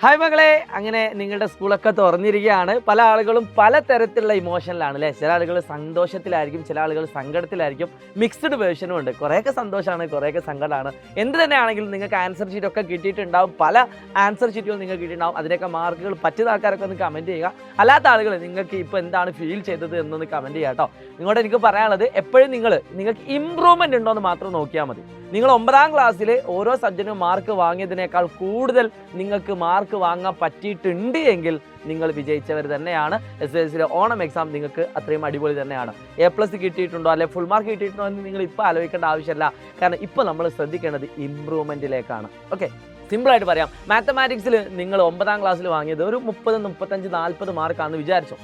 Hi മകളെ, അങ്ങനെ നിങ്ങളുടെ സ്കൂളൊക്കെ തുറന്നിരിക്കുകയാണ്. പല ആളുകളും പല തരത്തിലുള്ള ഇമോഷനിലാണ് അല്ലേ. ചില ആളുകൾ സന്തോഷത്തിലായിരിക്കും, ചില ആളുകൾ സങ്കടത്തിലായിരിക്കും. മിക്സ്ഡ് വേർഷനും ഉണ്ട്. കുറേയൊക്കെ സന്തോഷമാണ്, കുറേയൊക്കെ സങ്കടമാണ്. എന്ത് തന്നെയാണെങ്കിലും നിങ്ങൾക്ക് ആൻസർ ഷീറ്റൊക്കെ കിട്ടിയിട്ടുണ്ടാവും. പല ആൻസർ ഷീറ്റുകൾ നിങ്ങൾക്ക് കിട്ടിയിട്ടുണ്ടാവും. അതിനൊക്കെ മാർക്കുകൾ പറ്റുന്ന ആൾക്കാരൊക്കെ ഒന്ന് കമൻറ്റ് ചെയ്യുക. അല്ലാത്ത ആളുകൾ നിങ്ങൾക്ക് ഇപ്പോൾ എന്താണ് ഫീൽ ചെയ്തത് എന്നൊന്ന് കമൻറ്റ് ചെയ്യുക കേട്ടോ. നിങ്ങളോട് എനിക്ക് പറയാനുള്ളത്, എപ്പോഴും നിങ്ങൾക്ക് ഇമ്പ്രൂവ്മെൻ്റ് ഉണ്ടോ എന്ന് മാത്രം നോക്കിയാൽ മതി. നിങ്ങൾ 9ാം ക്ലാസ്സിൽ ഓരോ സബ്ജക്റ്റിനും മാർക്ക് വാങ്ങിയതിനേക്കാൾ കൂടുതൽ നിങ്ങൾക്ക് മാർക്ക് വാങ്ങാൻ പറ്റിയിട്ടുണ്ട് എങ്കിൽ നിങ്ങൾ വിജയിച്ചവർ തന്നെയാണ്. SSLCയിലെ ഓണം എക്സാം നിങ്ങൾക്ക് അത്രയും അടിപൊളി തന്നെയാണ്. A+ കിട്ടിയിട്ടുണ്ടോ അല്ലെ ഫുൾ മാർക്ക് കിട്ടിയിട്ടുണ്ടോ എന്ന് നിങ്ങൾ ഇപ്പോൾ ആലോചിക്കേണ്ട ആവശ്യമില്ല. കാരണം ഇപ്പോൾ നമ്മൾ ശ്രദ്ധിക്കേണ്ടത് ഇമ്പ്രൂവ്മെൻറ്റിലേക്കാണ്. ഓക്കെ, സിമ്പിളായിട്ട് പറയാം. മാത്തമാറ്റിക്സിൽ നിങ്ങൾ 9ാം ക്ലാസ്സിൽ വാങ്ങിയത് ഒരു 30, 35, 40 മാർക്കാണെന്ന് വിചാരിച്ചു.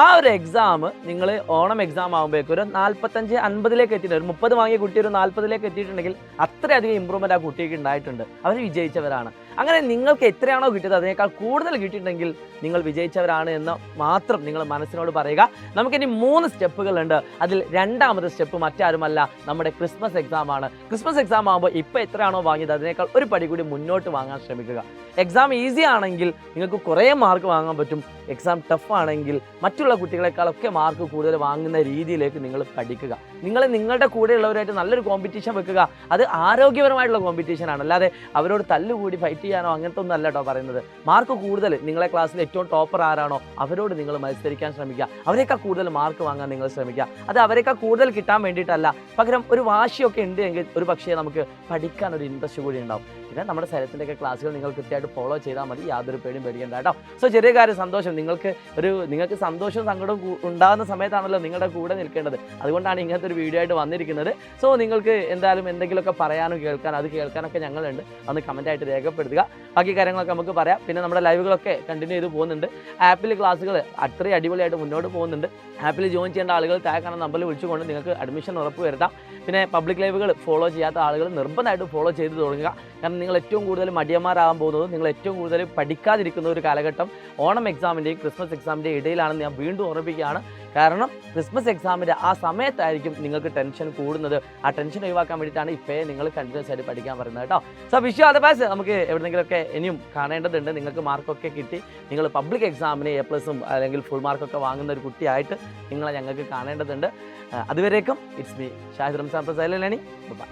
ആ ഒരു എക്സാം നിങ്ങൾ ഓണം എക്സാം ആകുമ്പോഴേക്കും ഒരു 45, 50ലേക്ക് എത്തിയിട്ടുണ്ട്. ഒരു 30 വാങ്ങിയ കുട്ടി ഒരു 40ലേക്ക് എത്തിയിട്ടുണ്ടെങ്കിൽ അത്രയധികം ഇമ്പ്രൂവ്മെൻറ്റ് ആ കുട്ടിക്ക് ഉണ്ടായിട്ടുണ്ട്. അവർ വിജയിച്ചവരാണ്. അങ്ങനെ നിങ്ങൾക്ക് എത്രയാണോ കിട്ടിയത് അതിനേക്കാൾ കൂടുതൽ കിട്ടിയിട്ടുണ്ടെങ്കിൽ നിങ്ങൾ വിജയിച്ചവരാണ് എന്ന് മാത്രം നിങ്ങൾ മനസ്സിനോട് പറയുക. നമുക്കിനി 3 സ്റ്റെപ്പുകളുണ്ട്. അതിൽ 2ാമത്തെ സ്റ്റെപ്പ് മറ്റാരുമല്ല, നമ്മുടെ ക്രിസ്മസ് എക്സാം ആണ്. ക്രിസ്മസ് എക്സാം ആകുമ്പോൾ ഇപ്പോൾ എത്രയാണോ വാങ്ങിയത് അതിനേക്കാൾ ഒരു പടി കൂടി മുന്നോട്ട് വാങ്ങാൻ ശ്രമിക്കുക. എക്സാം ഈസി ആണെങ്കിൽ നിങ്ങൾക്ക് കുറേ മാർക്ക് വാങ്ങാൻ പറ്റും. എക്സാം ടഫ് ആണെങ്കിൽ മറ്റുള്ള കുട്ടികളെക്കാളൊക്കെ മാർക്ക് കൂടുതൽ വാങ്ങുന്ന രീതിയിലേക്ക് നിങ്ങൾ പഠിക്കുക. നിങ്ങളുടെ കൂടെയുള്ളവരായിട്ട് നല്ലൊരു കോമ്പറ്റീഷൻ വെക്കുക. അത് ആരോഗ്യപരമായിട്ടുള്ള കോമ്പറ്റീഷനാണ്, അല്ലാതെ അവരോട് തല്ലുകൂടി ഫൈറ്റ് ചെയ്യാനോ അങ്ങനത്തെ ഒന്നും അല്ല കേട്ടോ പറയുന്നത്. മാർക്ക് കൂടുതൽ നിങ്ങളെ ക്ലാസ്സിൽ ഏറ്റവും ടോപ്പർ ആരാണോ അവരോട് നിങ്ങൾ മത്സരിക്കാൻ ശ്രമിക്കുക. അവരെക്കാൾ കൂടുതൽ മാർക്ക് വാങ്ങാൻ നിങ്ങൾ ശ്രമിക്കുക. അത് അവരെക്കാൾ കൂടുതൽ കിട്ടാൻ വേണ്ടിയിട്ടല്ല, പകരം ഒരു വാശിയൊക്കെ ഉണ്ട് എങ്കിൽ ഒരു പക്ഷേ നമുക്ക് പഠിക്കാൻ ഒരു ഇൻട്രസ്റ്റ് കൂടി ഉണ്ടാവും. പിന്നെ നമ്മുടെ ശരീരത്തിൻ്റെയൊക്കെ ക്ലാസ്സുകൾ നിങ്ങൾ കൃത്യമായിട്ട് ഫോളോ ചെയ്താൽ മതി. യാതൊരു പേടിയും പേടിക്കേണ്ട കേട്ടോ. സോ ചെറിയ കാര്യം സന്തോഷം, നിങ്ങൾക്ക് സന്തോഷവും സങ്കടവും ഉണ്ടാകുന്ന സമയത്താണല്ലോ നിങ്ങളുടെ കൂടെ നിൽക്കേണ്ടത്. അതുകൊണ്ടാണ് ഇങ്ങനത്തെ ഒരു വീഡിയോ ആയിട്ട് വന്നിരിക്കുന്നത്. സോ നിങ്ങൾക്ക് എന്തായാലും എന്തെങ്കിലുമൊക്കെ പറയാനും കേൾക്കാനൊക്കെ ഞങ്ങളുണ്ട്. അന്ന് കമൻറ്റായിട്ട് രേഖപ്പെടുത്തുക. ബാക്കി കാര്യങ്ങളൊക്കെ നമുക്ക് പറയാം. പിന്നെ നമ്മുടെ ലൈവുകളൊക്കെ കണ്ടിന്യൂ ചെയ്ത് പോകുന്നുണ്ട്. ആപ്പിൽ ക്ലാസ്സുകൾ അത്രയും അടിപൊളിയായിട്ട് മുന്നോട്ട് പോകുന്നുണ്ട്. ആപ്പിൽ ജോയിൻ ചെയ്യേണ്ട ആളുകൾ താഴെ കാണുന്ന നമ്പറിൽ വിളിച്ചുകൊണ്ട് നിങ്ങൾക്ക് അഡ്മിഷൻ ഉറപ്പ് വരുത്താം. പിന്നെ പബ്ലിക് ലൈവുകൾ ഫോളോ ചെയ്യാത്ത ആളുകൾ നിർബന്ധമായിട്ട് ഫോളോ ചെയ്ത് തുടങ്ങുക. കാരണം നിങ്ങൾ ഏറ്റവും കൂടുതൽ മടിയന്മാരാകാൻ പോകുന്നതും നിങ്ങൾ ഏറ്റവും കൂടുതൽ പഠിക്കാതിരിക്കുന്ന ഒരു കാലഘട്ടം ഓണം എക്സാമിൻ്റെയും ക്രിസ്മസ് എക്സാമിൻ്റെയും ഇടയിലാണെന്ന് ഞാൻ വീണ്ടും ഓർമ്മിപ്പിക്കുകയാണ്. കാരണം ക്രിസ്മസ് എക്സാമിൻ്റെ ആ സമയത്തായിരിക്കും നിങ്ങൾക്ക് ടെൻഷൻ കൂടുന്നത്. ആ ടെൻഷൻ ഒഴിവാക്കാൻ വേണ്ടിയിട്ടാണ് ഇപ്പോഴേ നിങ്ങൾ കണ്ടിന്യൂസ് ആയിട്ട് പഠിക്കാൻ പറയുന്നത് കേട്ടോ. So wish you all the best. നമുക്ക് എവിടെയെങ്കിലുമൊക്കെ ഇനിയും കാണേണ്ടതുണ്ട്. നിങ്ങൾക്ക് മാർക്കൊക്കെ കിട്ടി നിങ്ങൾ പബ്ലിക് എക്സാമിന് A+ അല്ലെങ്കിൽ ഫുൾ മാർക്കൊക്കെ വാങ്ങുന്ന ഒരു കുട്ടിയായിട്ട് നിങ്ങളെ ഞങ്ങൾക്ക് കാണേണ്ടതുണ്ട്. അതുവരേക്കും it's me Shahid Ramzan Prasad. By.